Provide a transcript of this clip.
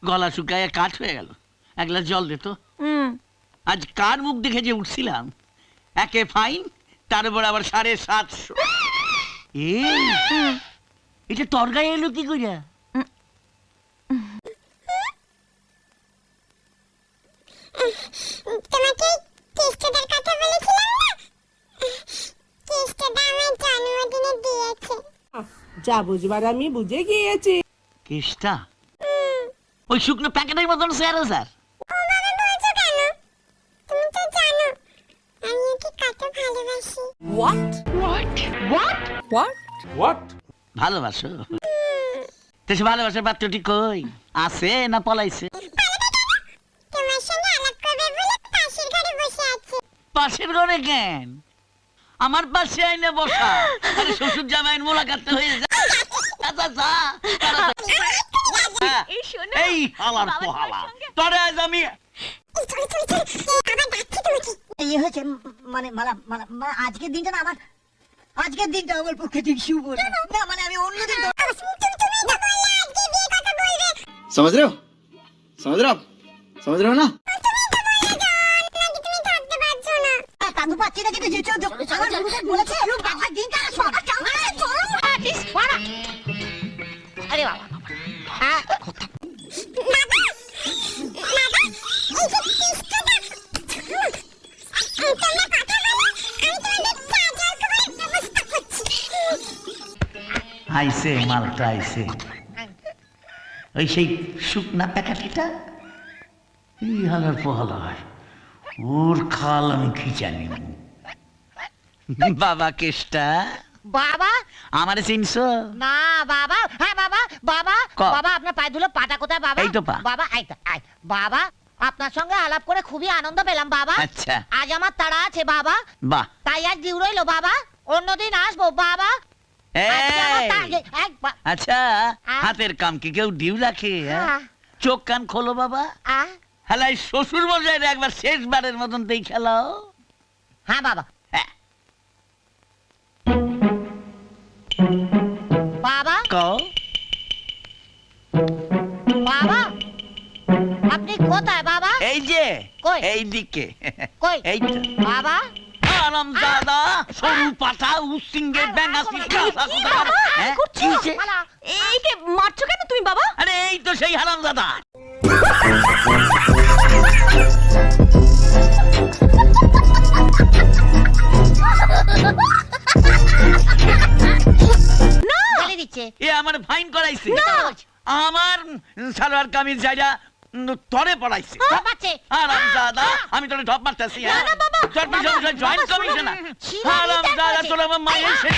গলা শুকায় কাঠ হয়ে গেল, এক গ্লাস জল দে তো। আজ কার মুখ দেখে যে উঠছিলাম, একে ফাইন, তার উপর আবার 750। এটা তোর গায়ে এলো কি কইরা? তোমাকে কেষ্টদার কথা বলেছিলাম না, কেষ্টদা আমার জন্মদিনে দিয়েছে। যা বুঝবার আমি বুঝে গিয়েছি। কেষ্টা ওই শুকনো প্যাকেটের মতন স্যার স্যার। ও বাবা বলছো কেন? তুমি তো জানো আমি ওকে কত ভালোবাসি। হোয়াট? ভালোবাসো? তো সে ভালোবাসার পাত্রটি কই, আছে না পলাইছে? তোমার সঙ্গে আলাপ করবে বলে পাশের ঘরে বসে আছে। পাশের ঘরে কেন? আমার পাশে আইনে বসা। আরে শ্বশুর জামাইয়ের মোলাকাত হয়ে যায়। এই হালার পোহালা তোরে আজ আমি ইয়ে হয়েছে, মানে আজকের দিনটা না আমার, আজকের দিনটা আমার পক্ষে ঠিক শুভ না, মানে আমি অন্য দিন। समझ रहे हो? समझ रहे हो आप? समझ रहे हो ना? কাঁদু পাচ্ছি না কিন্তু আমার গুরুদেব বলেছে বাবার দিনটা সকাল আরে বাবা আইসে মালটা আইসে, ওই সেই শুকনা প্যাকেটটা। এই হালার পোহালার ওর খাল আমি খিচানি। বাবা কেষ্টা বাবা আমারে চিনছো? না বাবা, হ্যাঁ বাবা, বাবা বাবা আপনার পায়ে ধুলো, পাটা কোথায় বাবা? এই তো পা। বাবা বাবা আপনার সঙ্গে আলাপ করে খুবই আনন্দ পেলাম বাবা। আচ্ছা আজ আমার তাড়া আছে বাবা, বাহ। তাই আজ ডিউ রইলো বাবা, অন্যদিন আসবো বাবা। আজকে আমার আচ্ছা হাতের কাম কি কেউ ডিউ রাখে? হ্যাঁ। চোখ কান খোলো বাবা। হেলাই শ্বশুর মশাই একবার শেষবারের মতন দেই খেলাও। হ্যাঁ বাবা। বাবা কও বাবা আপনি কোথায় বাবা? এই যে কই? এই দিকে কই? এই তো বাবা আরাম দাদা সরু পাতা উসিঙ্গের ব্যাঙাসি কাঁচা কোথাকার। হ্যাঁ, কি হইছে? এইকে মারছো কেন তুমি বাবা? আরে এই তো সেই হারাম দাদা। গালি দিচ্ছে। এ আমার ফাইন করাইছে, আমার সালোয়ার কামিজ জায়গা তরে পড়াইছে। হারাম দাদা আমি তোরে ঢপ মারতেছি। তোর পিছনে জয়েন্ট কমিশনার হারাম দাদা তোর আমার মায়ের শেষ